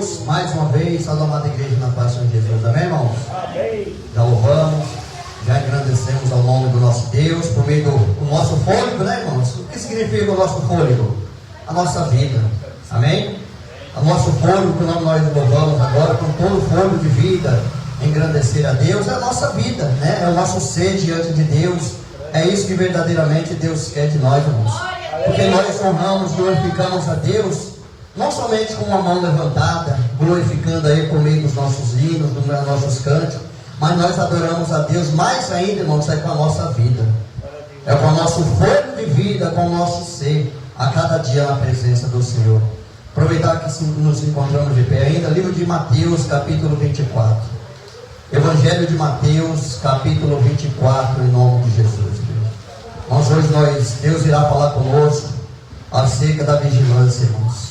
Deus, mais uma vez, salve a amada igreja na paz de Jesus, amém, irmãos? Amém. Já louvamos, já agradecemos ao nome do nosso Deus, por meio do nosso fôlego, né, irmãos? O que significa o nosso fôlego? A nossa vida, amém? O nosso fôlego, que nós louvamos agora, com todo o fôlego de vida, engrandecer a Deus, é a nossa vida, né? É o nosso ser diante de Deus. É isso que verdadeiramente Deus quer de nós, irmãos. Porque nós honramos, glorificamos a Deus, não somente com uma mão levantada, glorificando aí por meio dos nossos hinos, dos nossos cânticos, mas nós adoramos a Deus mais ainda, irmãos, é com a nossa vida. É com o nosso fogo de vida, com o nosso ser, a cada dia na presença do Senhor. Aproveitar que nos encontramos de pé ainda, livro de Mateus, capítulo 24. Evangelho de Mateus, capítulo 24, em nome de Jesus. Mas hoje Deus irá falar conosco acerca da vigilância, irmãos.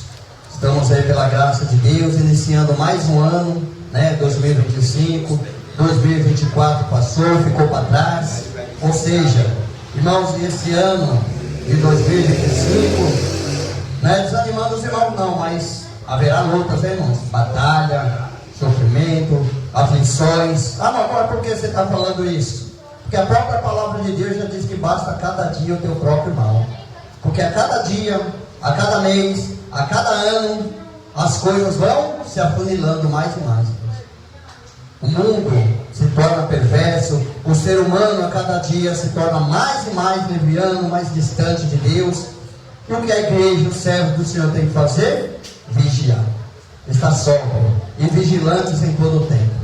Estamos aí pela graça de Deus, iniciando mais um ano, né, 2025, 2024 passou, ficou para trás. Ou seja, irmãos, esse ano de 2025, não é desanimando os irmãos não, mas haverá lutas, né, irmãos? Batalha, sofrimento, aflições. Ah, mas agora por que você está falando isso? Porque a própria palavra de Deus já diz que basta a cada dia o teu próprio mal. Porque a cada dia, a cada mês, a cada ano, as coisas vão se afunilando mais e mais. O mundo se torna perverso, o ser humano a cada dia se torna mais e mais leviano, mais distante de Deus. E o que a igreja, os servos do Senhor tem que fazer? Vigiar. Estar sóbrio e vigilantes em todo o tempo.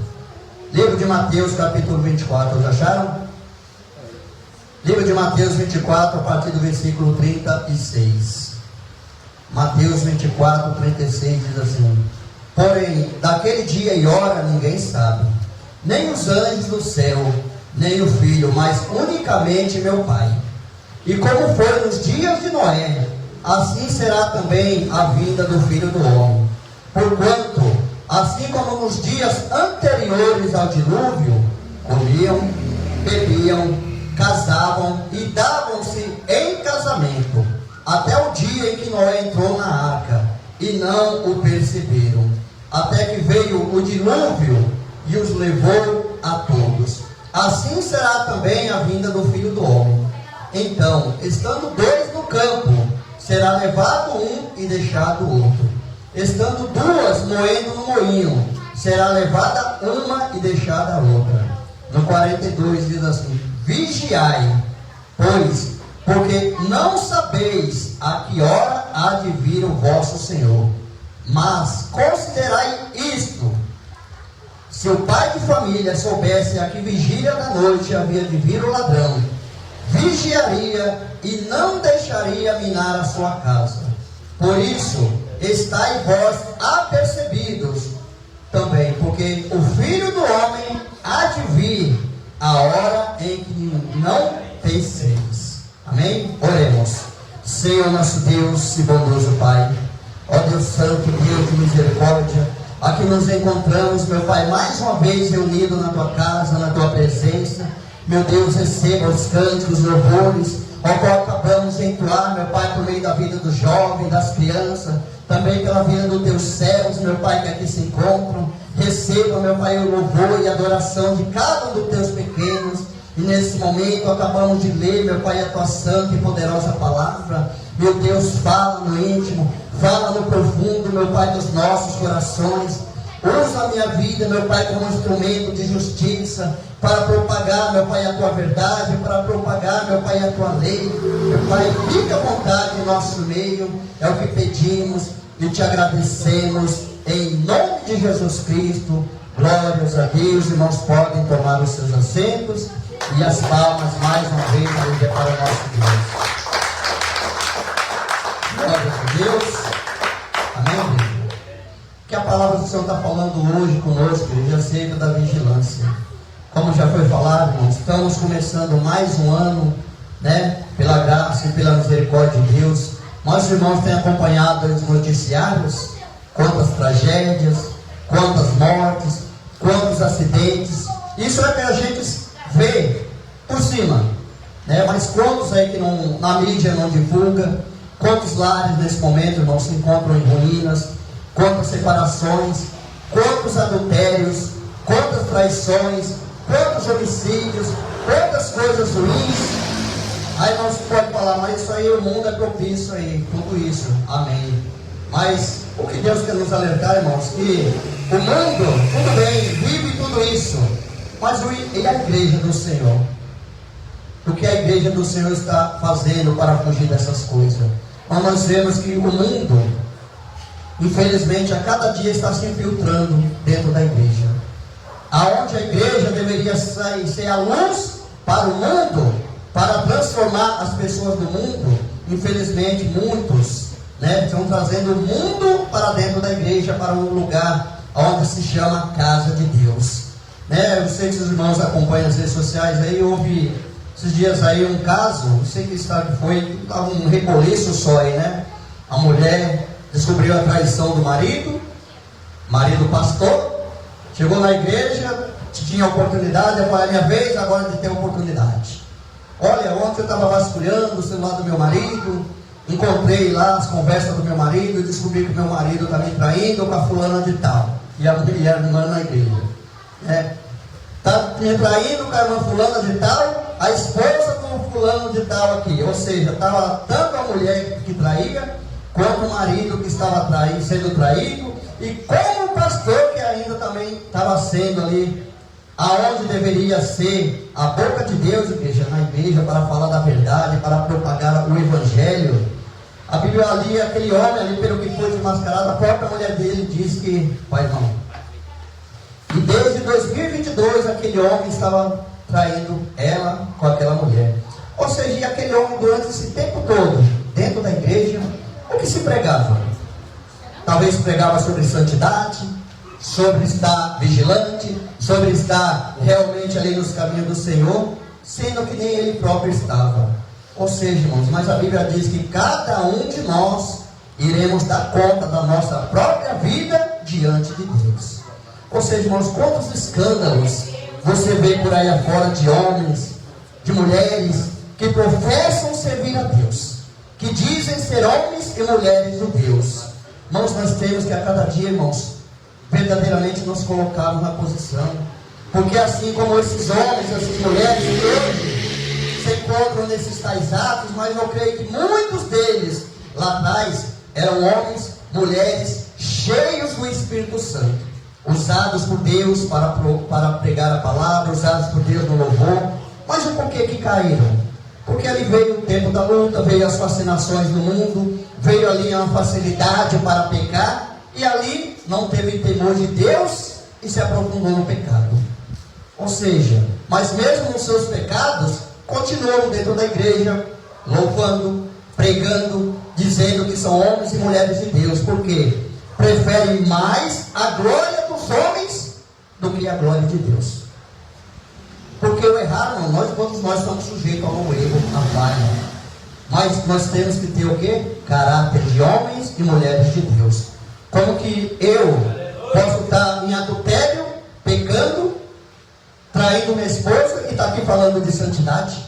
Livro de Mateus, capítulo 24, já acharam? Livro de Mateus 24, a partir do versículo 36. Mateus 24, 36 diz assim: porém, daquele dia e hora ninguém sabe, nem os anjos do céu, nem o Filho, mas unicamente meu Pai. E como foi nos dias de Noé, assim será também a vinda do Filho do Homem. Porquanto, assim como nos dias anteriores ao dilúvio, comiam, bebiam, casavam e davam-se em casamento, até o dia em que Noé entrou na arca, e não o perceberam, até que veio o dilúvio e os levou a todos. Assim será também a vinda do Filho do Homem. Então, estando dois no campo, será levado um e deixado o outro. Estando duas moendo no moinho, será levada uma e deixada a outra. No 42 diz assim: vigiai, pois, porque não sabeis a que hora há de vir o vosso Senhor. Mas considerai isto: se o pai de família soubesse a que vigília da noite havia de vir o ladrão, vigiaria e não deixaria minar a sua casa. Por isso, estai vós apercebidos também, porque o Filho do Homem há de vir a hora em que não penseis. Amém? Oremos. Senhor nosso Deus e bondoso Pai, ó Deus Santo, Deus de misericórdia, aqui nos encontramos, meu Pai, mais uma vez reunido na Tua casa, na Tua presença. Meu Deus, receba os cânticos, louvores, ao qual acabamos de entoar, meu Pai, por meio da vida dos jovens, das crianças, também pela vida dos Teus servos, meu Pai, que aqui se encontram. Receba, meu Pai, o louvor e a adoração de cada um dos Teus pequenos. E nesse momento acabamos de ler, meu Pai, a Tua santa e poderosa palavra. Meu Deus, fala no íntimo, fala no profundo, meu Pai, dos nossos corações. Usa a minha vida, meu Pai, como instrumento de justiça, para propagar, meu Pai, a Tua verdade, para propagar, meu Pai, a Tua lei. Meu Pai, fica à vontade em nosso meio, é o que pedimos e te agradecemos, em nome de Jesus Cristo. Glórias a Deus. Irmãos, podem tomar os seus assentos e as palmas mais uma vez para o nosso Deus. Glórias a Deus. Amém. Que a palavra do Senhor está falando hoje conosco, igreja, acerca da vigilância. Como já foi falado, irmãos, estamos começando mais um ano, né? Pela graça e pela misericórdia de Deus. Nossos irmãos têm acompanhado os noticiários, quantas tragédias, quantas mortes, quantos acidentes. Isso é que a gente vê por cima, né? Mas quantos aí que na mídia não divulga, quantos lares nesse momento, irmãos, se encontram em ruínas, quantas separações, quantos adultérios, quantas traições, quantos homicídios, quantas coisas ruins. Aí nós pode falar, mas isso aí, o mundo é propício aí, tudo isso, amém. Mas o que Deus quer nos alertar, irmãos, que o mundo, tudo bem, vive tudo isso, mas e a igreja do Senhor? O que a igreja do Senhor está fazendo para fugir dessas coisas? Então nós vemos que o mundo, infelizmente, a cada dia está se infiltrando dentro da igreja. Aonde a igreja deveria ser a luz para o mundo, para transformar as pessoas do mundo, infelizmente muitos estão trazendo o mundo para dentro da igreja, para um lugar onde se chama casa de Deus. Eu sei que os irmãos acompanham as redes sociais, aí houve esses dias aí um caso, não sei que estado que foi, estava um reboliço só aí, a mulher descobriu a traição do marido pastor, chegou na igreja, tinha oportunidade, eu falei, minha vez agora de ter oportunidade. Olha, ontem eu estava vasculhando o celular do meu marido, encontrei lá as conversas do meu marido e descobri que o meu marido está me traindo com a fulana de tal. E a mulher na igreja. Está me traindo com a irmã fulana de tal, a esposa com o fulano de tal aqui. Ou seja, estava tanto a mulher que traía, quanto o marido que estava sendo traído, e como o pastor que ainda também estava sendo ali, aonde deveria ser a boca de Deus, igreja, na igreja, para falar da verdade, para propagar o evangelho. A Bíblia ali, aquele homem ali, pelo que foi desmascarado, a própria mulher dele diz que, pai irmão, e desde 2022 aquele homem estava traindo ela com aquela mulher. Ou seja, e aquele homem durante esse tempo todo, dentro da igreja, o que se pregava? Talvez pregava sobre santidade, sobre estar vigilante, sobre estar realmente ali nos caminhos do Senhor, sendo que nem ele próprio estava. Ou seja, irmãos, mas a Bíblia diz que cada um de nós iremos dar conta da nossa própria vida diante de Deus. Ou seja, irmãos, quantos escândalos você vê por aí afora de homens, de mulheres que professam servir a Deus, que dizem ser homens e mulheres de Deus. Irmãos, nós temos que a cada dia, irmãos, verdadeiramente nos colocarmos na posição, porque assim como esses homens, essas mulheres que hoje se encontram nesses tais atos, mas eu creio que muitos deles lá atrás eram homens, mulheres cheios do Espírito Santo, usados por Deus para pregar a palavra, usados por Deus no louvor. Mas por que caíram? Porque ali veio o tempo da luta, veio as fascinações do mundo, veio ali uma facilidade para pecar, e ali não teve temor de Deus e se aprofundou no pecado. Ou seja, mas mesmo nos seus pecados, continuam dentro da igreja, louvando, pregando, dizendo que são homens e mulheres de Deus. Por quê? Preferem mais a glória dos homens do que a glória de Deus. Porque o errado, todos nós estamos sujeitos ao erro, à falha. Mas nós temos que ter o quê? Caráter de homens e mulheres de Deus. Como que eu posso estar em adultério, pecando, traindo minha esposa e estar aqui falando de santidade,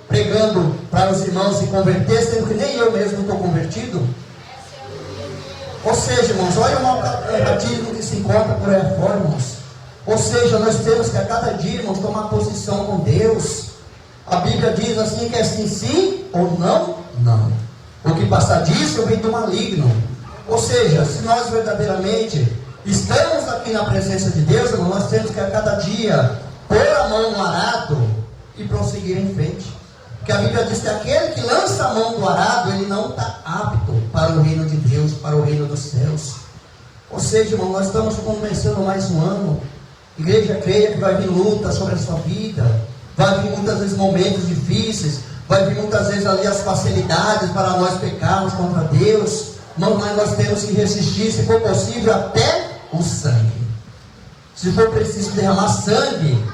pregando para os irmãos se converter, sendo que nem eu mesmo estou convertido? Ou seja, irmãos, olha o mau batismo que se encontra por aí fora, irmãos. Ou seja, nós temos que a cada dia, irmãos, tomar posição com Deus. A Bíblia diz assim, que é sim, sim, ou não, não. O que passar disso vem do maligno. Ou seja, se nós verdadeiramente estamos aqui na presença de Deus, irmão, nós temos que a cada dia pôr a mão no arado e prosseguir em frente. Porque a Bíblia diz que aquele que lança a mão do arado, ele não está apto para o reino de Deus, para o reino dos céus. Ou seja, irmão, nós estamos começando mais um ano. Igreja, creia que vai vir luta sobre a sua vida, vai vir muitas vezes momentos difíceis, vai vir muitas vezes ali as facilidades para nós pecarmos contra Deus. Mas nós temos que resistir, se for possível, até o sangue. Se for preciso derramar sangue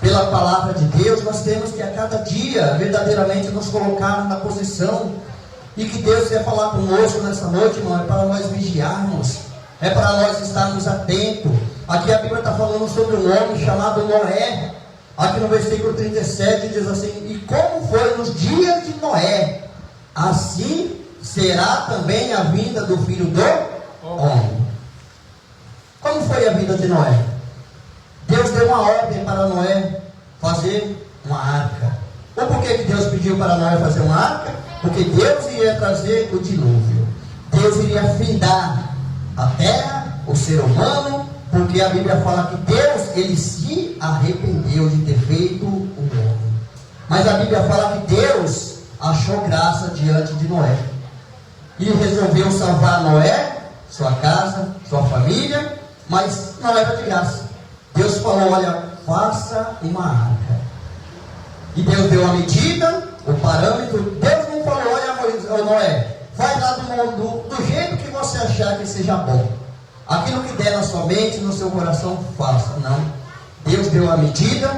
pela palavra de Deus, nós temos que a cada dia verdadeiramente nos colocar na posição. E que Deus quer falar conosco nessa noite, irmão, é para nós vigiarmos, é para nós estarmos atentos. Aqui a Bíblia está falando sobre um homem chamado Noé. Aqui no versículo 37 diz assim: e como foi nos dias de Noé, assim será também a vinda do Filho do Homem. de Noé. Deus deu uma ordem para Noé fazer uma arca. Ou por que Deus pediu para Noé fazer uma arca? Porque Deus iria trazer o dilúvio. Deus iria findar a terra, o ser humano, porque a Bíblia fala que Deus, ele se arrependeu de ter feito o homem. Mas a Bíblia fala que Deus achou graça diante de Noé. E resolveu salvar Noé, sua casa, sua família, mas não era de graça. Deus falou, olha, faça uma arca. E Deus deu a medida, o parâmetro. Deus não falou, olha Noé, vai lá do jeito que você achar que seja bom. Aquilo que der na sua mente, no seu coração, faça. Não. Deus deu a medida,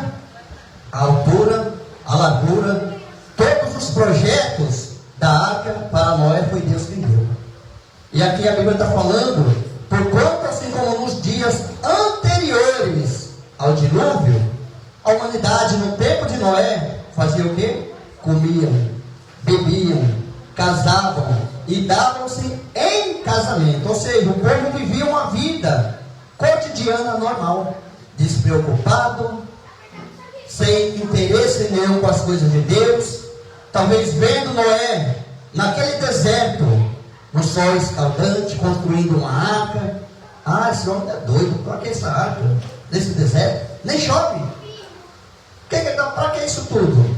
a altura, a largura, todos os projetos da arca para Noé foi Deus quem deu. E aqui a Bíblia está falando, porquanto assim como nos dias anteriores ao dilúvio, a humanidade no tempo de Noé fazia o quê? Comiam, bebiam, casavam e davam-se em casamento. Ou seja, o povo vivia uma vida cotidiana normal, despreocupado, sem interesse nenhum com as coisas de Deus. Talvez vendo Noé naquele deserto, no sol escaldante, construindo uma arca. Ah, esse homem é doido, para que essa arca nesse deserto? Nem chove. Para que isso tudo?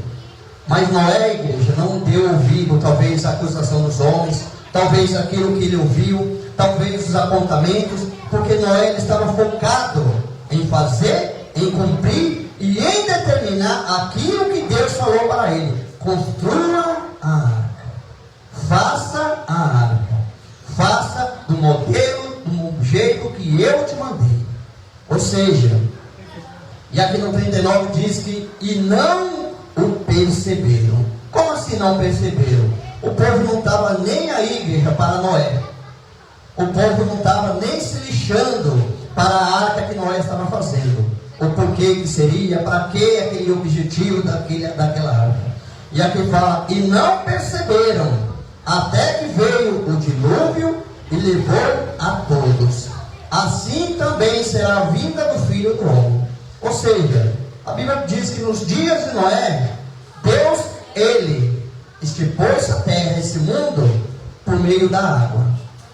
Mas Noé, igreja, não deu ouvido, talvez a acusação dos homens, talvez aquilo que ele ouviu, talvez os apontamentos, porque Noé ele estava focado em fazer, em cumprir e em determinar aquilo que Deus falou para ele. Construa a arca, faça a arca, faça do modelo, do jeito que eu te mandei. Ou seja, e aqui no 39 diz que, e não o perceberam. Como assim não perceberam? O povo não estava nem aí, igreja, para Noé. O povo não estava nem se lixando para a arca que Noé estava fazendo. O porquê que seria, para que aquele objetivo daquela arca. E aqui fala, e não perceberam, até que veio o dilúvio e levou a todos. Assim também será a vinda do Filho do Homem. Ou seja, a Bíblia diz que nos dias de Noé, Deus, ele estipou essa terra, esse mundo, por meio da água.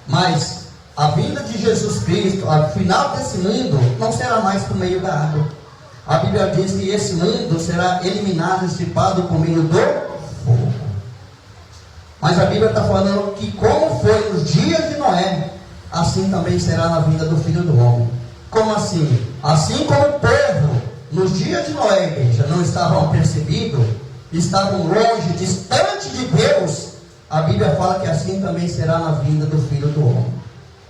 Mas a vinda de Jesus Cristo, ao final desse mundo, não será mais por meio da água. A Bíblia diz que esse mundo será eliminado, estipado por meio do fogo. Mas a Bíblia está falando que como foi nos dias de Noé, assim também será na vinda do Filho do Homem. Como assim? Assim como o povo, nos dias de Noé, igreja, não estavam apercebidos, estavam longe, distante de Deus, a Bíblia fala que assim também será na vinda do Filho do Homem.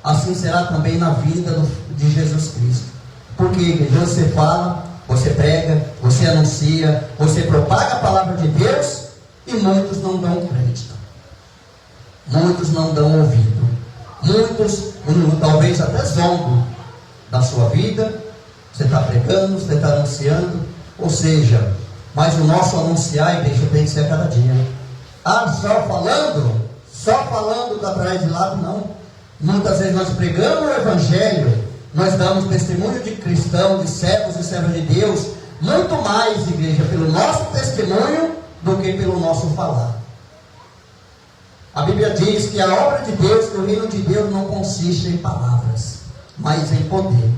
Assim será também na vinda de Jesus Cristo. Porque, igreja, você fala, você prega, você anuncia, você propaga a palavra de Deus e muitos não dão crédito. Muitos não dão ouvido. Muitos, talvez até zombam da sua vida. Você está pregando, você está anunciando. Ou seja, mas o nosso anunciar, igreja, tem que ser a cada dia. Ah, só falando atrás de lado, não. Muitas vezes nós pregamos o Evangelho, nós damos testemunho de cristão, de servos e servas de Deus, muito mais, igreja, pelo nosso testemunho do que pelo nosso falar. A Bíblia diz que a obra de Deus, que o reino de Deus não consiste em palavras, mas em poder.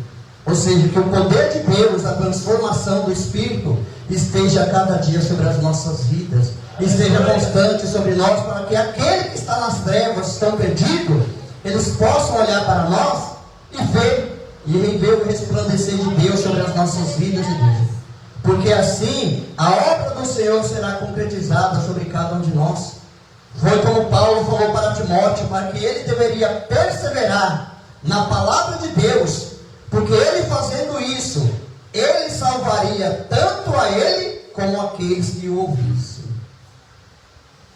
Ou seja, que o poder de Deus, a transformação do Espírito, esteja a cada dia sobre as nossas vidas, esteja constante sobre nós, para que aquele que está nas trevas, estão perdidos, eles possam olhar para nós e ver o resplandecer de Deus sobre as nossas vidas, igreja. Porque assim, a obra do Senhor será concretizada sobre cada um de nós. Foi como Paulo falou para Timóteo, para que ele deveria perseverar na palavra de Deus, porque ele fazendo isso, ele salvaria tanto a ele, como aqueles que o ouvissem.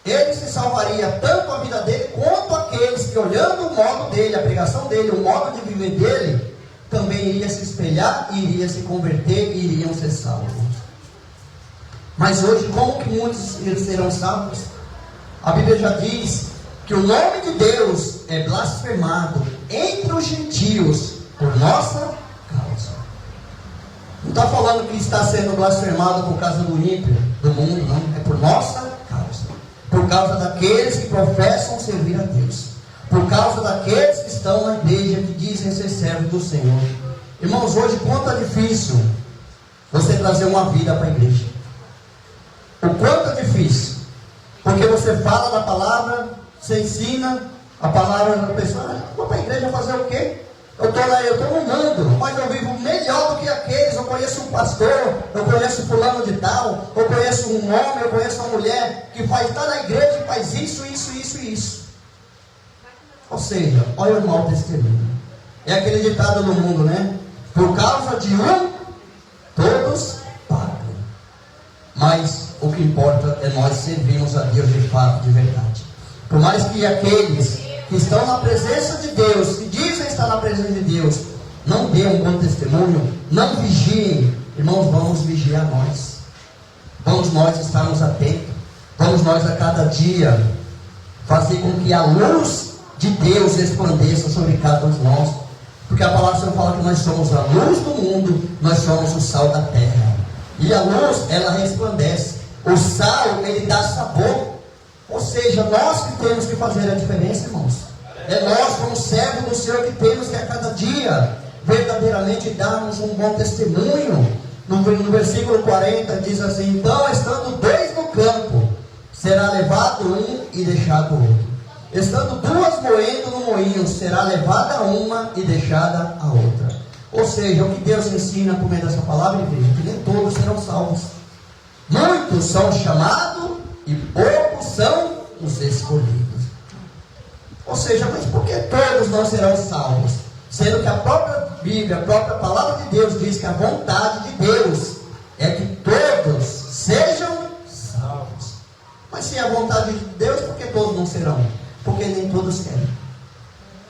Ele se salvaria tanto a vida dele, quanto aqueles que, olhando o modo dele, a pregação dele, o modo de viver dele, também iria se espelhar, iria se converter e iriam ser salvos. Mas hoje, como que muitos serão salvos? A Bíblia já diz que o nome de Deus é blasfemado entre os gentios por nossa causa. Não está falando que está sendo blasfemado por causa do ímpio, do mundo, não. É por nossa causa. Por causa daqueles que professam servir a Deus. Por causa daqueles que estão na igreja, que dizem ser servos do Senhor. Irmãos, hoje quanto é difícil você trazer uma vida para a igreja. O quanto é difícil. Porque você fala da palavra, você ensina a palavra da pessoa. Vou para a igreja fazer o quê? Eu estou no mundo, mas eu vivo melhor do que aqueles. Eu conheço um pastor, eu conheço fulano de tal, eu conheço um homem, eu conheço uma mulher que está na igreja e faz isso, isso, isso e isso. Ou seja, olha o mau testemunho. É aquele ditado no mundo, né? Por causa de um, todos pagam. Mas o que importa é nós servirmos a Deus de fato, de verdade. Por mais que aqueles que estão na presença de Deus, que dizem estar na presença de Deus, não dê um bom testemunho, não vigiem. Irmãos, vamos vigiar nós. Vamos nós estarmos atentos. Vamos nós a cada dia fazer com que a luz de Deus resplandeça sobre cada um de nós. Porque a palavra do Senhor fala que nós somos a luz do mundo, nós somos o sal da terra. E a luz, ela resplandece. O sal, ele dá sabor. Ou seja, nós que temos que fazer a diferença, irmãos. É nós, como servos do Senhor, que temos que a cada dia verdadeiramente darmos um bom testemunho. No versículo 40 diz assim: então, estando dois no campo, será levado um e deixado o outro. Estando duas moendo no moinho, será levada uma e deixada a outra. Ou seja, o que Deus ensina por meio dessa palavra, igreja, que nem todos serão salvos. Muitos são chamados e poucos são os escolhidos. Ou seja, mas por que todos não serão salvos? Sendo que a própria Bíblia, a própria palavra de Deus diz que a vontade de Deus é que todos sejam salvos. Mas se é a vontade de Deus, por que todos não serão? Porque nem todos querem.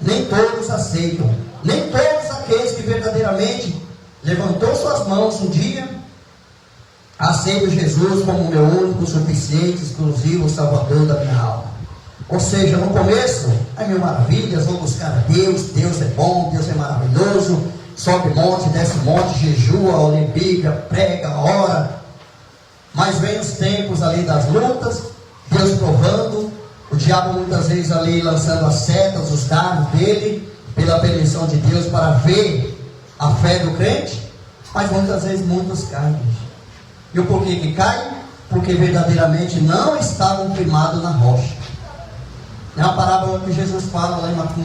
Nem todos aceitam. Nem todos aqueles que verdadeiramente levantou suas mãos um dia, aceito Jesus como meu único, suficiente, exclusivo Salvador da minha alma. Ou seja, no começo, ai mil maravilhas, vou buscar a Deus, Deus é bom, Deus é maravilhoso, sobe monte, desce monte, jejua, lê Bíblia, prega, ora. Mas vem os tempos ali das lutas, Deus provando, o diabo muitas vezes ali lançando as setas, os dardos dele, pela permissão de Deus, para ver a fé do crente. Mas muitas vezes muitos caem. E o porquê que caem? Porque verdadeiramente não estavam firmados na rocha. É uma parábola que Jesus fala lá no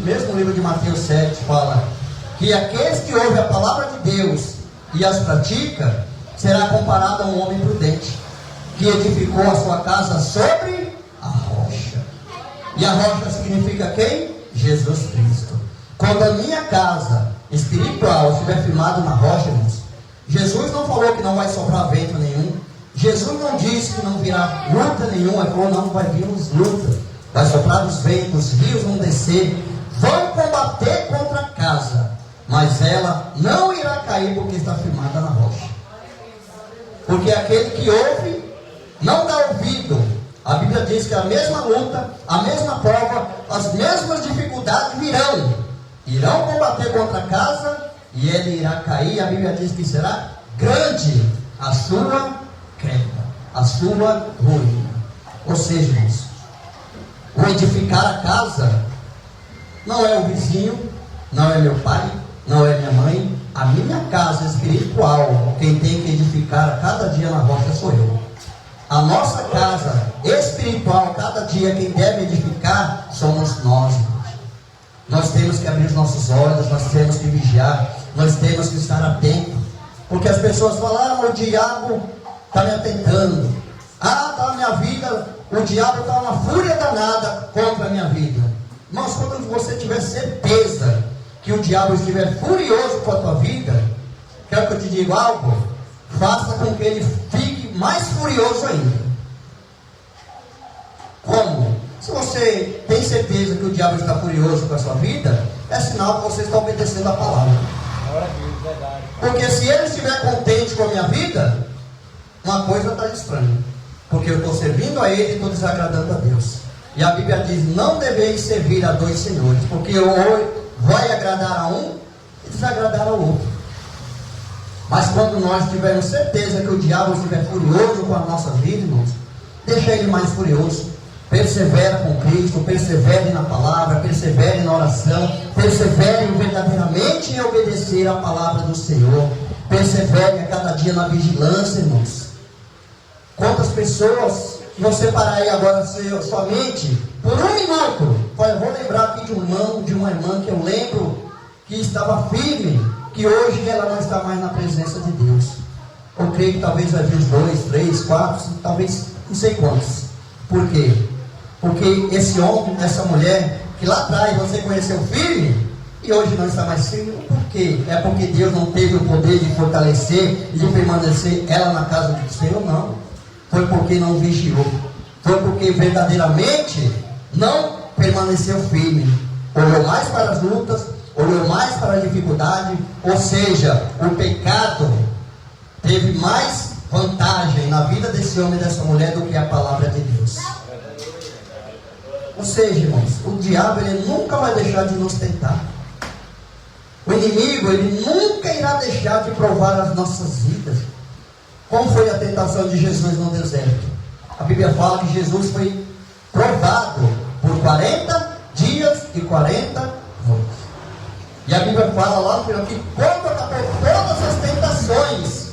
mesmo livro de Mateus 7, fala que aqueles que ouvem a palavra de Deus e as pratica, será comparado a um homem prudente, que edificou a sua casa sobre a rocha. E a rocha significa quem? Jesus Cristo. Quando a minha casa espiritual estiver firmada na rocha, irmãos, Jesus não falou que não vai soprar vento nenhum. Jesus não disse que não virá luta nenhuma. Ele falou, não vai vir luta. Vai soprar os ventos, rios vão descer, vão combater contra a casa, mas ela não irá cair porque está firmada na rocha. Porque aquele que ouve, não dá ouvido. A Bíblia diz que a mesma luta, a mesma prova, as mesmas dificuldades virão. Irão combater contra a casa e ele irá cair. A Bíblia diz que será grande a sua queda, a sua ruína. Ou seja, irmãos, o edificar a casa não é o vizinho, não é meu pai, não é minha mãe. A minha casa espiritual, quem tem que edificar a cada dia na rocha sou eu. A nossa casa espiritual, cada dia quem deve edificar somos nós. Nós temos que abrir os nossos olhos, nós temos que vigiar, nós temos que estar atentos. Porque as pessoas falam, o diabo está me atentando. Está na minha vida, o diabo está uma fúria danada contra a minha vida. Mas quando você tiver certeza que o diabo estiver furioso com a tua vida, quero que eu te diga algo, faça com que ele fique mais furioso ainda. Como? Se você tem certeza que o diabo está furioso com a sua vida, é sinal que você está obedecendo a palavra. Porque se ele estiver contente com a minha vida, uma coisa está estranha. Porque eu estou servindo a ele e estou desagradando a Deus. E a Bíblia diz, não deveis servir a dois senhores, porque ou vai agradar a um e desagradar ao outro. Mas quando nós tivermos certeza que o diabo estiver furioso com a nossa vida, irmãos, deixa ele mais furioso. Persevera com Cristo, persevere na palavra, persevere na oração, persevere verdadeiramente em obedecer a palavra do Senhor, persevere a cada dia na vigilância, irmãos. Quantas pessoas, você parar aí agora sua mente, por um minuto, eu vou lembrar aqui de um irmão, de uma irmã que eu lembro que estava firme, que hoje ela não está mais na presença de Deus. Eu creio que talvez vai vir uns 2, 3, 4, talvez não sei quantos. Por quê? Porque esse homem, essa mulher, que lá atrás você conheceu firme, e hoje não está mais firme, por quê? É porque Deus não teve o poder de fortalecer e de permanecer ela na casa do Senhor? Não. Foi porque não vigiou. Foi porque verdadeiramente não permaneceu firme. Olhou mais para as lutas, olhou mais para a dificuldade, ou seja, o pecado teve mais vantagem na vida desse homem e dessa mulher do que a palavra de Deus. Ou seja, irmãos, o diabo ele nunca vai deixar de nos tentar. O inimigo ele nunca irá deixar de provar as nossas vidas. Como foi a tentação de Jesus no deserto? A Bíblia fala que Jesus foi provado por 40 dias e 40 noites. E a Bíblia fala lá no final que quando acabou todas as tentações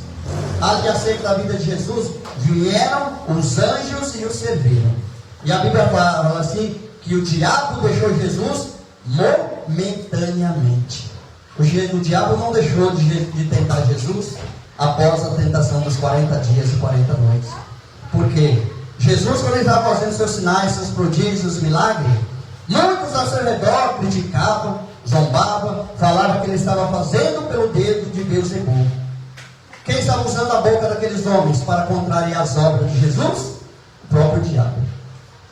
acerca da vida de Jesus, vieram os anjos e o serviram. E a Bíblia fala assim, que o diabo deixou Jesus momentaneamente. O diabo não deixou de tentar Jesus após a tentação dos 40 dias e 40 noites. Por quê? Jesus, quando ele estava fazendo seus sinais, seus prodígios, seus milagres, muitos ao seu redor criticavam, zombavam, falavam que ele estava fazendo pelo dedo de Beelzebul. Quem estava usando a boca daqueles homens para contrariar as obras de Jesus? O próprio diabo.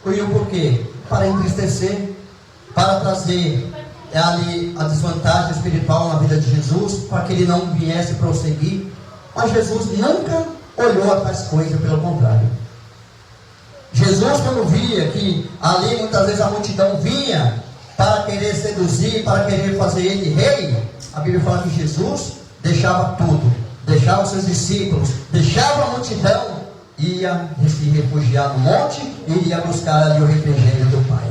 E o porquê? Para entristecer, para trazer ali a desvantagem espiritual na vida de Jesus, para que ele não viesse prosseguir. Mas Jesus nunca olhou a tais coisas, pelo contrário. Jesus, quando via que ali muitas vezes a multidão vinha para querer seduzir, para querer fazer ele rei, a Bíblia fala que Jesus deixava tudo, deixava os seus discípulos, deixava a multidão, ia se refugiar no monte e iria buscar ali o refrigério do Pai.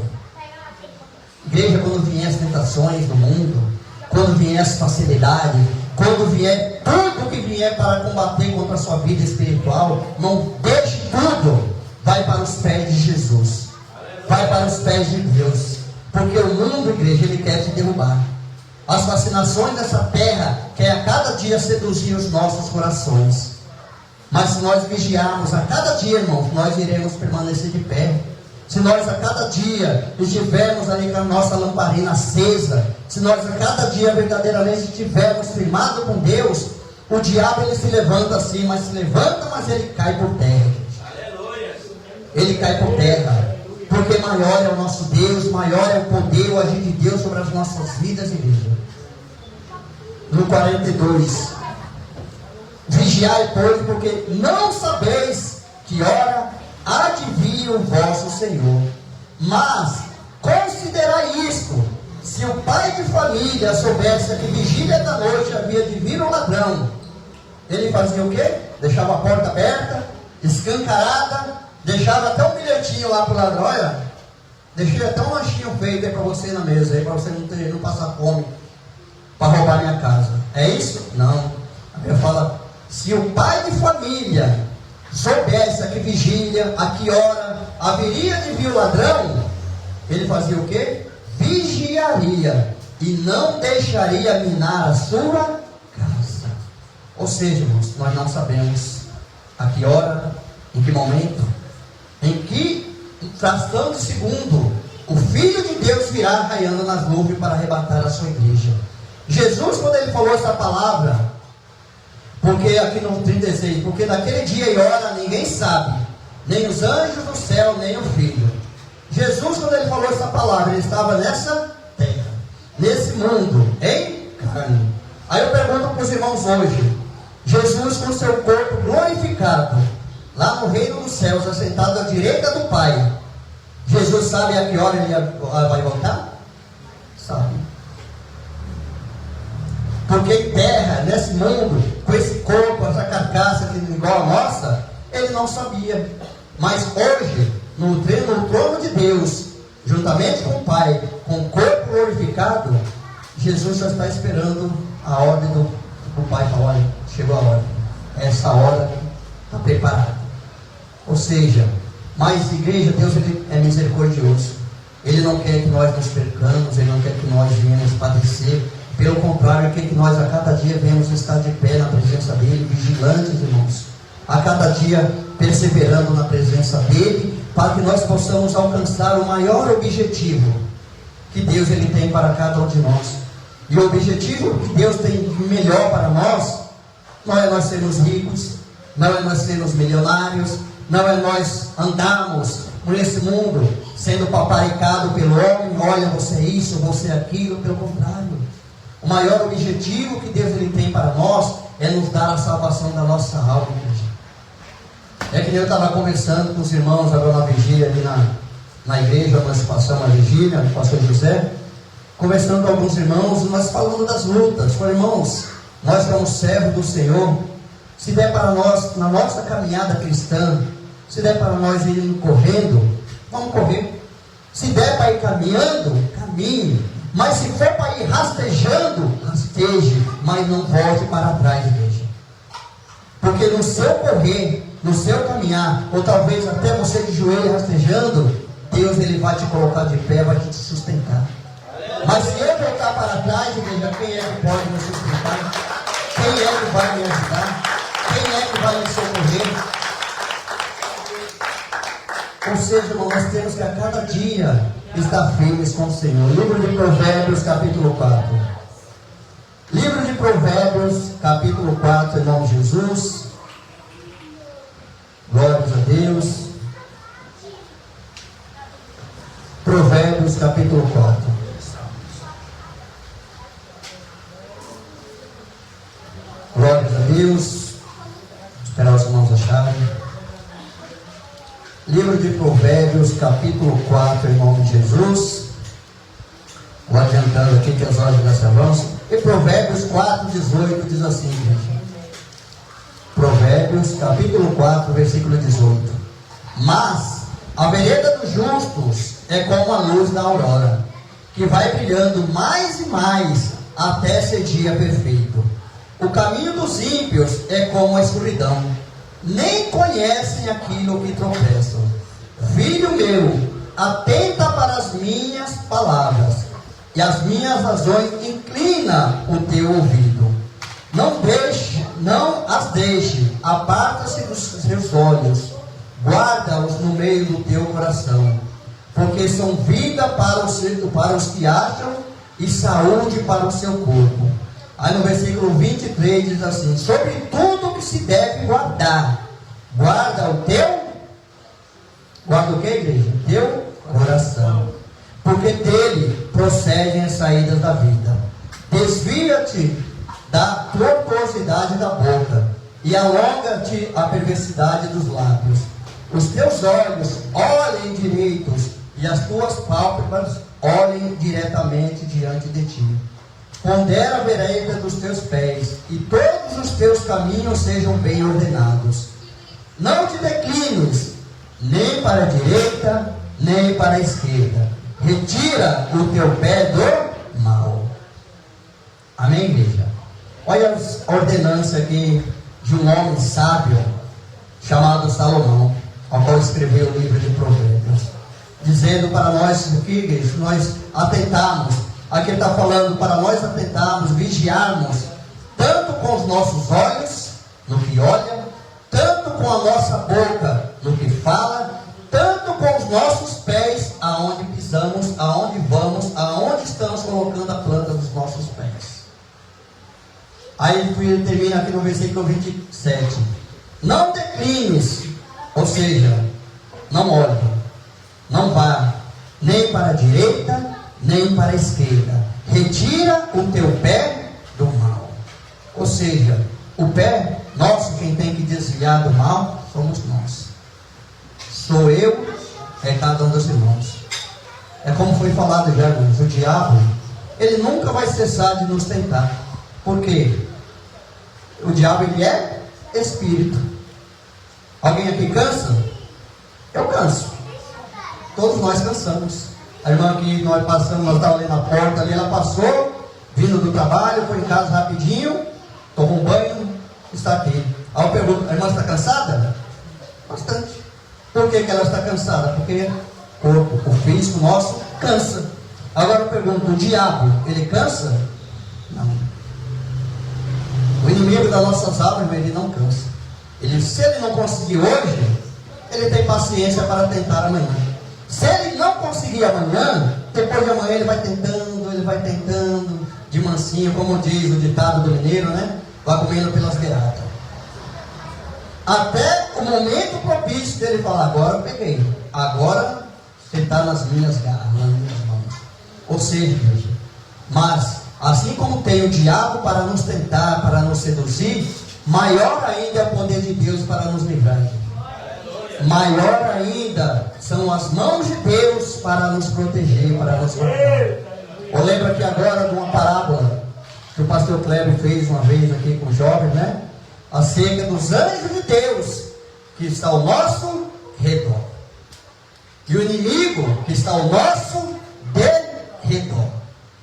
Igreja, quando vier as tentações do mundo, quando vier as facilidades, quando vier tudo que vier para combater contra a sua vida espiritual, não deixe tudo. Vai para os pés de Jesus. Vai para os pés de Deus. Porque o mundo, igreja, ele quer te derrubar. As fascinações dessa terra quer a cada dia seduzir os nossos corações. Mas se nós vigiarmos a cada dia, irmãos, nós iremos permanecer de pé. Se nós a cada dia estivermos ali com a nossa lamparina acesa, se nós a cada dia verdadeiramente estivermos firmados com Deus, o diabo ele se levanta assim, mas se levanta, mas ele cai por terra. Ele cai por terra, porque maior é o nosso Deus, maior é o poder, o agir de Deus sobre as nossas vidas, igreja. No 42, vigiai, pois, porque não sabeis que hora há de vir o vosso Senhor. Mas considerai isto: se o pai de família soubesse que vigília da noite havia de vir o ladrão, ele fazia o quê? Deixava a porta aberta, escancarada, deixava até um bilhetinho lá para o ladrão: olha, deixei até um lanchinho feito aí para você na mesa, aí para você não passar fome para roubar minha casa. É isso? Não. A Bíblia fala: se o pai de família soubesse a que vigília, a que hora haveria de vir o ladrão, ele fazia o quê? Vigiaria e não deixaria minar a sua casa. Ou seja, irmãos, nós não sabemos a que hora, em que momento, em que fração de segundo o Filho de Deus virá raiando nas nuvens para arrebatar a sua igreja. Jesus, quando ele falou essa palavra, porque aqui no 36, porque naquele dia e hora ninguém sabe, nem os anjos do céu, nem o Filho. Jesus, quando ele falou essa palavra, ele estava nessa terra, nesse mundo, em carne. Aí eu pergunto para os irmãos hoje: Jesus com seu corpo glorificado, lá no reino dos céus, assentado à direita do Pai, Jesus sabe a que hora ele vai voltar? Sabe. Porque em terra, nesse mundo, com esse corpo, essa carcaça que é igual a nossa, ele não sabia. Mas hoje, no trono de Deus, juntamente com o Pai, com o corpo glorificado, Jesus já está esperando a ordem do Pai. Fala, olha, chegou a hora. Essa hora está preparada. Ou seja, mas igreja, Deus ele é misericordioso. Ele não quer que nós nos percamos, Ele não quer que nós venhamos padecer. Pelo contrário, Ele quer que nós a cada dia venhamos estar de pé na presença dEle, vigilantes, irmãos. A cada dia perseverando na presença dEle, para que nós possamos alcançar o maior objetivo que Deus ele tem para cada um de nós. E o objetivo que Deus tem de melhor para nós, não é nós sermos ricos, não é nós sermos milionários, não é nós andarmos por esse mundo sendo paparicado pelo homem, olha, você é isso, você é aquilo. Pelo contrário, o maior objetivo que Deus ele tem para nós é nos dar a salvação da nossa alma, igreja. É que eu estava conversando com os irmãos agora na vigília ali na igreja, nós passamos a vigília, o pastor José, conversando com alguns irmãos, nós falando das lutas. Falei, irmãos, nós somos servos do Senhor. Se der para nós, na nossa caminhada cristã, se der para nós ir correndo, vamos correr. Se der para ir caminhando, caminhe. Mas se for para ir rastejando, rasteje, mas não volte para trás, igreja. Porque no seu correr, no seu caminhar, ou talvez até você de joelho rastejando, Deus ele vai te colocar de pé, vai te sustentar. Mas se eu voltar para trás, igreja, quem é que pode me sustentar? Quem é que vai me ajudar? Quem é que vai me socorrer? Ou seja, irmão, nós temos que a cada dia estar firmes com o Senhor. Livro de Provérbios, capítulo 4. Livro de Provérbios, capítulo 4, em nome de Jesus. Glórias a Deus. Provérbios, capítulo 4. Glórias a Deus. Esperar os irmãos acharem. Livro de Provérbios, capítulo 4, em nome de Jesus. Vou adiantando aqui que as horas já se avançam. E Provérbios 4, 18 diz assim, gente. Provérbios, capítulo 4, versículo 18. Mas a vereda dos justos é como a luz da aurora, que vai brilhando mais e mais até ser dia perfeito. O caminho dos ímpios é como a escuridão, nem conhecem aquilo que tropeçam. Filho meu, atenta para as minhas palavras, e as minhas razões inclina o teu ouvido. Não as deixe, aparta-se dos seus olhos, guarda-os no meio do teu coração, porque são vida para os que acham e saúde para o seu corpo. Aí no versículo 23 diz assim: sobre tudo que se deve guardar, guarda o que, igreja? Teu coração, porque dele procedem as saídas da vida. Desvia-te da tortuosidade da boca e alonga-te a perversidade dos lábios. Os teus olhos olhem direitos e as tuas pálpebras olhem diretamente diante de ti. Pondera a vereda dos teus pés, e todos os teus caminhos sejam bem ordenados. Não te declines, nem para a direita, nem para a esquerda. Retira o teu pé do mal. Amém, igreja? Olha a ordenança aqui de um homem sábio, chamado Salomão, ao qual escreveu o livro de Provérbios, dizendo para nós o que, igreja? Nós atentarmos. Aqui ele está falando para nós atentarmos, vigiarmos, tanto com os nossos olhos, no que olha, tanto com a nossa boca, no que fala, tanto com os nossos pés, aonde pisamos, aonde vamos, aonde estamos colocando a planta dos nossos pés. Aí ele termina aqui no versículo 27. Não declines, ou seja, não olhe, não vá nem para a direita, nem para a esquerda. Retira o teu pé do mal. Ou seja, o pé nosso, quem tem que desviar do mal, somos nós. Sou eu, é cada um dos irmãos. É como foi falado já, irmãos, o diabo, ele nunca vai cessar de nos tentar. Por quê? O diabo, ele é espírito. Alguém aqui cansa? Eu canso. Todos nós cansamos. A irmã que nós passamos, nós estávamos ali na porta, ali, ela passou, vindo do trabalho, foi em casa rapidinho, tomou um banho, está aqui. Aí eu pergunto, a irmã está cansada? Bastante. Por que ela está cansada? Porque o físico nosso cansa. Agora eu pergunto, o diabo, ele cansa? Não. O inimigo das nossas almas, ele não cansa. Se ele não conseguir hoje, ele tem paciência para tentar amanhã. Se ele não conseguir amanhã, depois de amanhã ele vai tentando, de mansinho, como diz o ditado do mineiro, né? Vai comendo pelas beiradas. Até o momento propício dele falar, agora eu peguei. Agora você está nas minhas garras, nas minhas mãos. Ou seja, igreja, mas assim como tem o diabo para nos tentar, para nos seduzir, maior ainda é o poder de Deus para nos livrar. Maior ainda são as mãos de Deus para nos proteger, para nos guardar. Eu lembro aqui agora de uma parábola que o pastor Kleber fez uma vez aqui com os jovens, né? Acerca dos anjos de Deus que está ao nosso redor. E o inimigo que está ao nosso redor.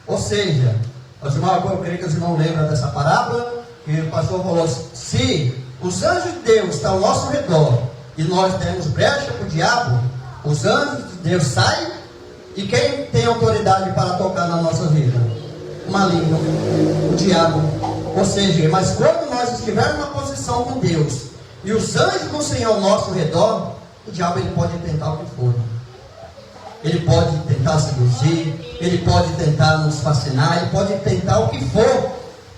Ou seja, eu creio que os irmãos lembram dessa parábola, que o pastor falou, se os anjos de Deus estão ao nosso redor, e nós temos brecha para o diabo, os anjos de Deus saem, e quem tem autoridade para tocar na nossa vida? O maligno, o diabo. Ou seja, mas quando nós estivermos na posição com Deus, e os anjos do Senhor ao nosso redor, o diabo ele pode tentar o que for. Ele pode tentar seduzir, ele pode tentar nos fascinar, ele pode tentar o que for,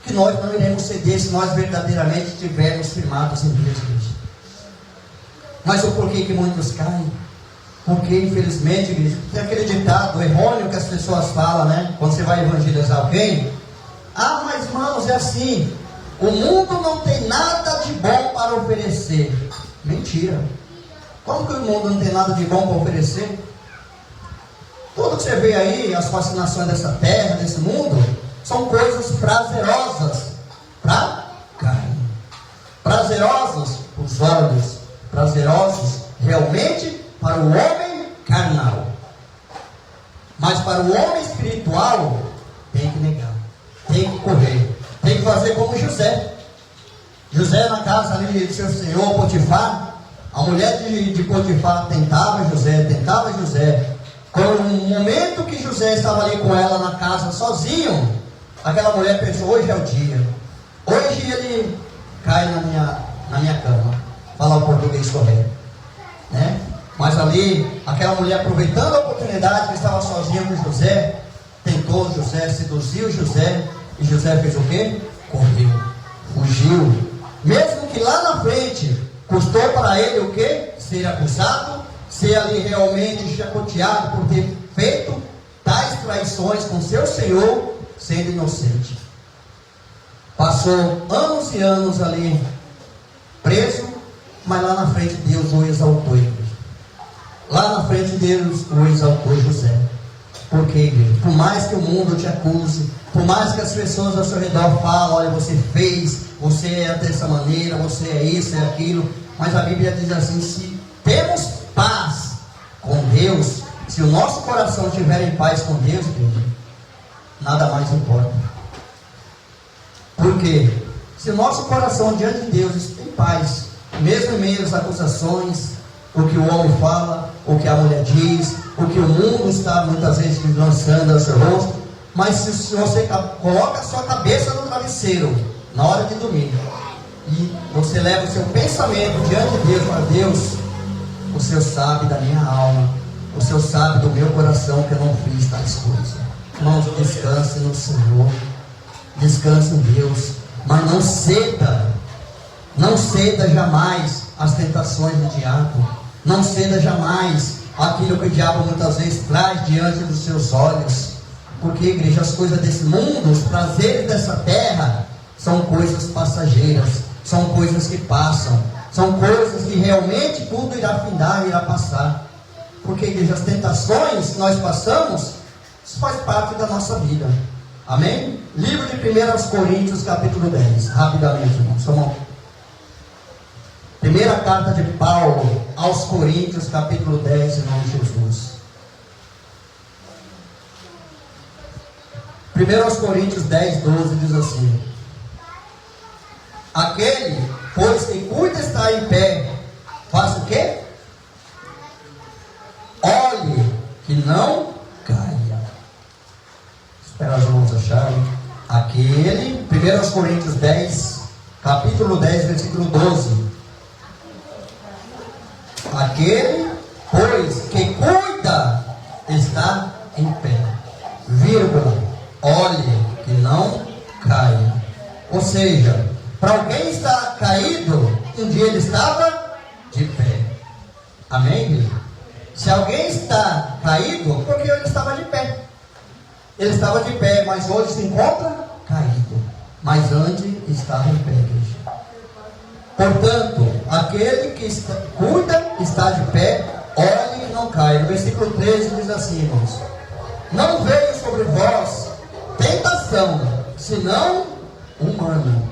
que nós não iremos ceder se nós verdadeiramente estivermos firmados em Deus. Mas o porquê que muitos caem? Porque, infelizmente, tem aquele ditado errôneo que as pessoas falam, né? Quando você vai evangelizar alguém. Ah, mas irmãos, é assim. O mundo não tem nada de bom para oferecer. Mentira. Como que o mundo não tem nada de bom para oferecer? Tudo que você vê aí, as fascinações dessa terra, desse mundo, são coisas prazerosas para a carne. Prazerosas para os olhos. Prazerosos realmente para o homem carnal. Mas para o homem espiritual, tem que negar, tem que correr, tem que fazer como José. José na casa ali de seu senhor Potifar, a mulher de Potifar tentava José. Quando no momento que José estava ali com ela na casa sozinho, aquela mulher pensou, hoje é o dia. Hoje ele cai na minha cama. Falar o português correto, né? Mas ali, aquela mulher aproveitando a oportunidade que estava sozinha com José, tentou José, seduziu José, e José fez o quê? Correu, fugiu, mesmo que lá na frente custou para ele o quê? Ser acusado, ser ali realmente chacoteado por ter feito tais traições com seu Senhor, sendo inocente. Passou anos e anos ali preso, mas lá na frente Deus o exaltou, igreja. Lá na frente Deus o exaltou José. Por quê, igreja? Por mais que o mundo te acuse, por mais que as pessoas ao seu redor falem, olha, você fez, você é dessa maneira, você é isso, é aquilo, mas a Bíblia diz assim, se temos paz com Deus, se o nosso coração estiver em paz com Deus, igreja, nada mais importa. Por quê? Se o nosso coração diante de Deus está em paz, mesmo em meio às acusações, o que o homem fala, o que a mulher diz, o que o mundo está muitas vezes lançando ao seu rosto, mas se você coloca a sua cabeça no travesseiro na hora de dormir e você leva o seu pensamento diante de Deus, para Deus, o Senhor sabe da minha alma, o Senhor sabe do meu coração que eu não fiz tais coisas. Irmãos, descanse no Senhor, descanse em Deus, mas não ceda jamais às tentações do diabo. Não ceda jamais àquilo que o diabo muitas vezes traz diante dos seus olhos. Porque, igreja, as coisas desse mundo, os prazeres dessa terra, são coisas passageiras, são coisas que passam, são coisas que realmente tudo irá findar, irá passar. Porque, igreja, as tentações que nós passamos, isso faz parte da nossa vida. Amém? Livro de 1 Coríntios, capítulo 10. Rapidamente, irmãos. Vamos. Primeira carta de Paulo aos Coríntios, capítulo 10, em nome de Jesus. 1 Coríntios 10, 12 diz assim: aquele, pois, que cuida estar em pé, faça o quê? Olhe que não caia. Espera os irmãos acharem. Aquele, 1 Coríntios 10, capítulo 10, versículo 12. Aquele, pois, que cuida está em pé, vírgula, olhe que não caia. Ou seja, para alguém estar caído, um dia ele estava de pé. Amém, igreja? Se alguém está caído, porque ele estava de pé. Ele estava de pé, mas hoje se encontra caído. Mas antes estava em pé, igreja. Portanto, aquele que cuida está de pé, olhe e não caia. No versículo 13 diz assim, irmãos: não veio sobre vós tentação, senão humana.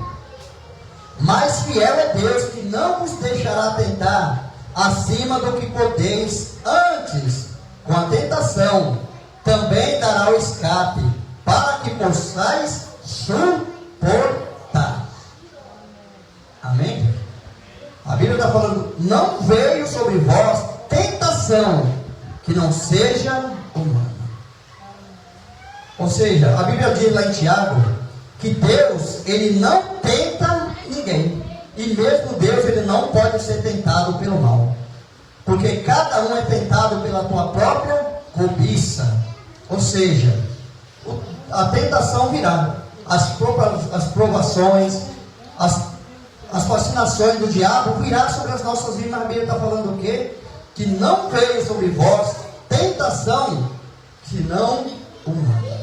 Mas fiel é Deus, que não vos deixará tentar acima do que podeis, antes, com a tentação, também dará o escape, para que possais suportar. Amém? A Bíblia está falando: não veio sobre vós tentação que não seja humana. Ou seja, a Bíblia diz lá em Tiago que Deus, ele não tenta ninguém. E mesmo Deus, ele não pode ser tentado pelo mal. Porque cada um é tentado pela tua própria cobiça. Ou seja, a tentação virá. As provações, as fascinações do diabo virá sobre as nossas vidas. A Bíblia está falando o quê? Que não veio sobre vós tentação, senão humana.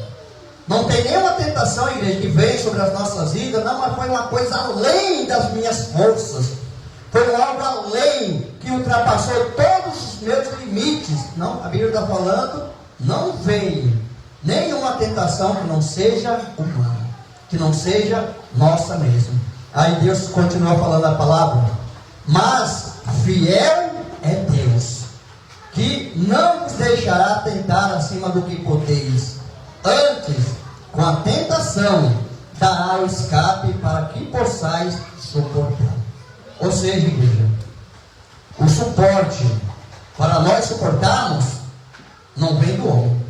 Não tem nenhuma tentação, igreja, que veio sobre as nossas vidas, não, mas foi uma coisa além das minhas forças. Foi algo além, que ultrapassou todos os meus limites. Não, a Bíblia está falando, não veio nenhuma tentação que não seja humana, que não seja nossa mesmo. Aí Deus continua falando a palavra: mas fiel é Deus, que não vos deixará tentar acima do que podeis, antes, com a tentação, dará o escape para que possais suportar. Ou seja, igreja, o suporte para nós suportarmos não vem do homem.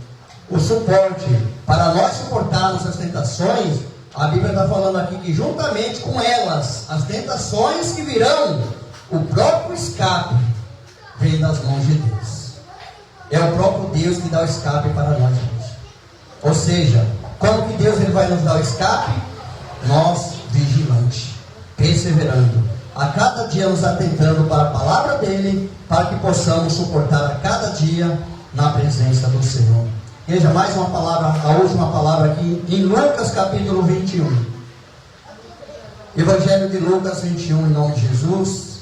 O suporte para nós suportarmos as tentações, a Bíblia está falando aqui que juntamente com elas, as tentações que virão, o próprio escape vem das mãos de Deus. É o próprio Deus que dá o escape para nós hoje. Ou seja, como que Deus, ele vai nos dar o escape? Nós, vigilantes, perseverando, a cada dia nos atentando para a palavra dele, para que possamos suportar a cada dia na presença do Senhor. Veja mais uma palavra, a última palavra aqui, em Lucas capítulo 21. Evangelho de Lucas 21, em nome de Jesus.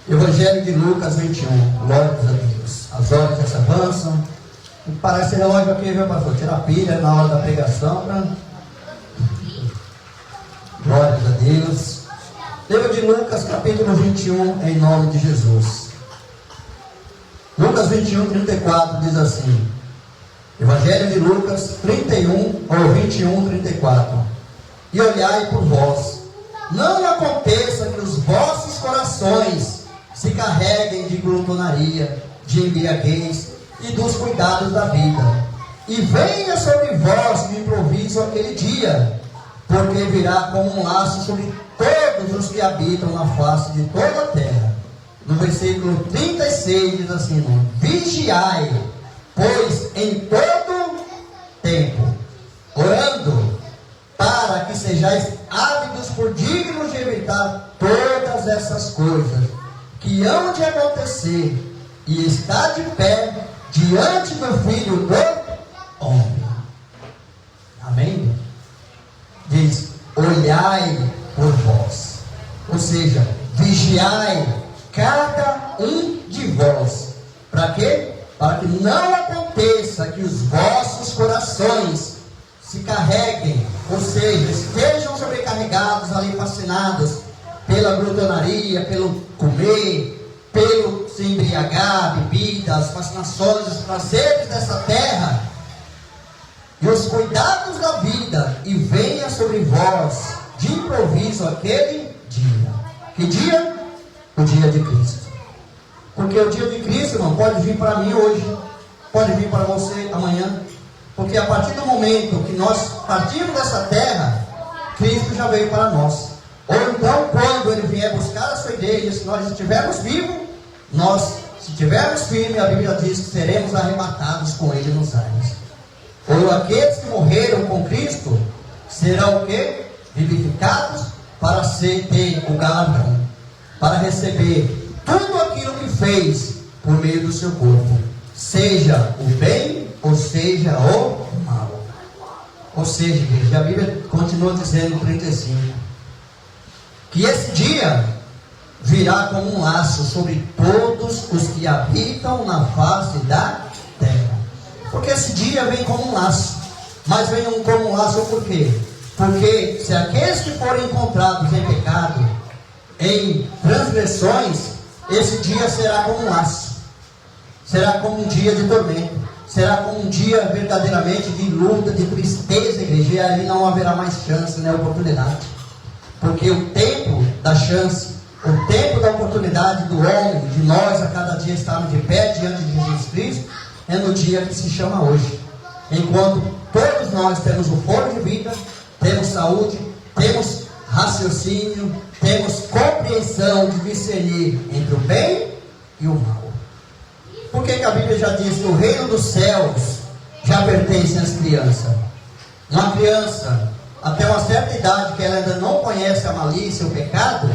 Evangelho de Lucas 21, glórias a Deus. As horas já se avançam. Parece relógio aqui, viu, pastor? Tira a pilha na hora da pregação, né? Glórias a Deus. Livro de Lucas, capítulo 21, em nome de Jesus. Lucas 21, 34 diz assim: Evangelho de Lucas 21, 34. E olhai por vós, não aconteça que os vossos corações se carreguem de glutonaria, de embriaguez e dos cuidados da vida, e venha sobre vós de improviso aquele dia, porque virá como um laço sobre todos os que habitam na face de toda a terra. No versículo 36 diz assim: vigiai, pois em todo tempo, orando, para que sejais ávidos por dignos de evitar todas essas coisas que hão de acontecer, e estar de pé diante do Filho do Homem. Amém? Diz: olhai por vós. Ou seja, vigiai cada um de vós. Para quê? Para que não aconteça aconteça que os vossos corações se carreguem, ou seja, estejam sobrecarregados ali, fascinados pela glutonaria, pelo comer, pelo se embriagar, bebidas, fascinações, os prazeres dessa terra, e os cuidados da vida, e venha sobre vós de improviso aquele dia. Que dia? O dia de Cristo. Porque o dia de Cristo, irmão, pode vir para mim hoje, pode vir para você amanhã, porque a partir do momento que nós partimos dessa terra, Cristo já veio para nós. Ou então, quando Ele vier buscar a sua igreja, se nós estivermos vivos, se estivermos firmes, a Bíblia diz que seremos arrebatados com Ele nos ares. Ou aqueles que morreram com Cristo serão o quê? Vivificados para ter o galardão, para receber tudo aquilo que fez por meio do seu corpo, seja o bem ou seja o mal. Ou seja, igreja, a Bíblia continua dizendo no 35 que esse dia virá como um laço sobre todos os que habitam na face da terra. Porque esse dia vem como um laço, mas vem como um laço por quê? Porque se aqueles que forem encontrados em pecado, em transgressões, esse dia será como um laço, será como um dia de tormento, será como um dia verdadeiramente de luta, de tristeza, igreja, e ali não haverá mais chance, nem oportunidade, porque o tempo da chance, o tempo da oportunidade do homem, de nós a cada dia estarmos de pé diante de Jesus Cristo, é no dia que se chama hoje, enquanto todos nós temos o fôlego de vida, temos saúde, temos raciocínio, temos compreensão de discernir entre o bem e o mal. Por que a Bíblia já diz que o reino dos céus já pertence às crianças? Uma criança, até uma certa idade, que ela ainda não conhece a malícia, o pecado,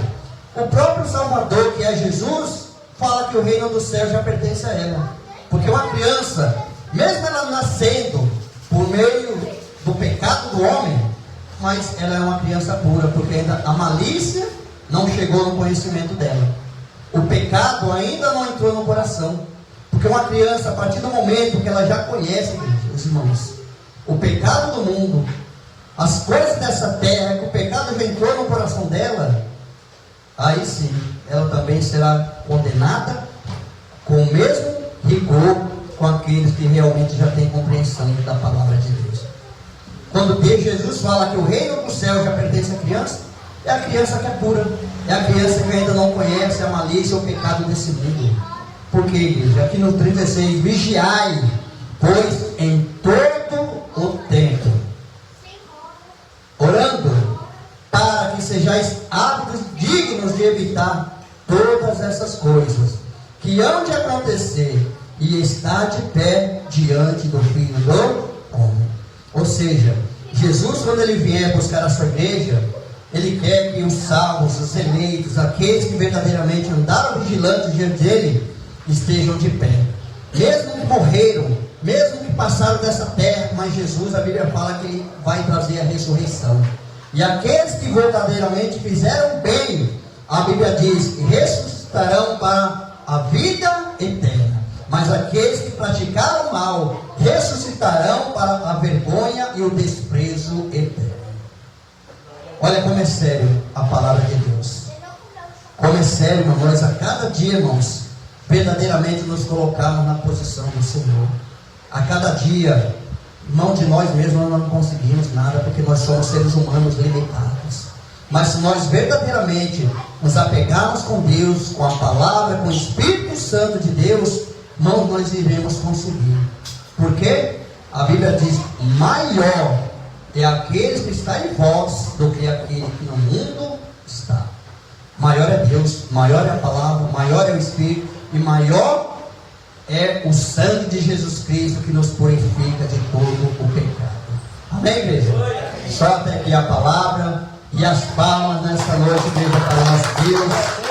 o próprio Salvador, que é Jesus, fala que o reino dos céus já pertence a ela. Porque uma criança, mesmo ela nascendo por meio do pecado do homem, mas ela é uma criança pura, porque ainda a malícia não chegou no conhecimento dela. O pecado ainda não entrou no coração. Porque uma criança, a partir do momento que ela já conhece, os irmãos, o pecado do mundo, as coisas dessa terra, que o pecado já entrou no coração dela, aí sim, ela também será condenada com o mesmo rigor com aqueles que realmente já têm compreensão da palavra de Deus. Quando Jesus fala que o reino do céu já pertence à criança, é a criança que é pura, é a criança que ainda não conhece a malícia ou o pecado desse mundo. Porque, igreja, aqui no 36, vigiai, pois em todo o tempo, orando, para que sejais ávidos, dignos de evitar todas essas coisas que hão de acontecer e estar de pé diante do Filho do Homem. Ou seja, Jesus, quando Ele vier buscar a sua igreja, Ele quer que os salvos, os eleitos, aqueles que verdadeiramente andaram vigilantes diante dEle, estejam de pé, mesmo que morreram, mesmo que passaram dessa terra, mas Jesus, a Bíblia fala que Ele vai trazer a ressurreição, e aqueles que verdadeiramente fizeram bem, a Bíblia diz que ressuscitarão para a vida eterna, mas aqueles que praticaram mal, ressuscitarão para a vergonha e o desprezo eterno. Olha como é sério a palavra de Deus, como é sério, irmãos, a cada dia, irmãos, verdadeiramente nos colocarmos na posição do Senhor. A cada dia, mão de nós mesmos nós não conseguimos nada, porque nós somos seres humanos limitados. Mas se nós verdadeiramente nos apegarmos com Deus, com a palavra, com o Espírito Santo de Deus, não nós iremos conseguir. Porque a Bíblia diz: maior é aquele que está em vós do que aquele que no mundo está. Maior é Deus, maior é a palavra, maior é o Espírito, e maior é o sangue de Jesus Cristo que nos purifica de todo o pecado. Amém, igreja? Só até aqui a palavra e as palmas nessa noite, igreja, para o nosso Deus.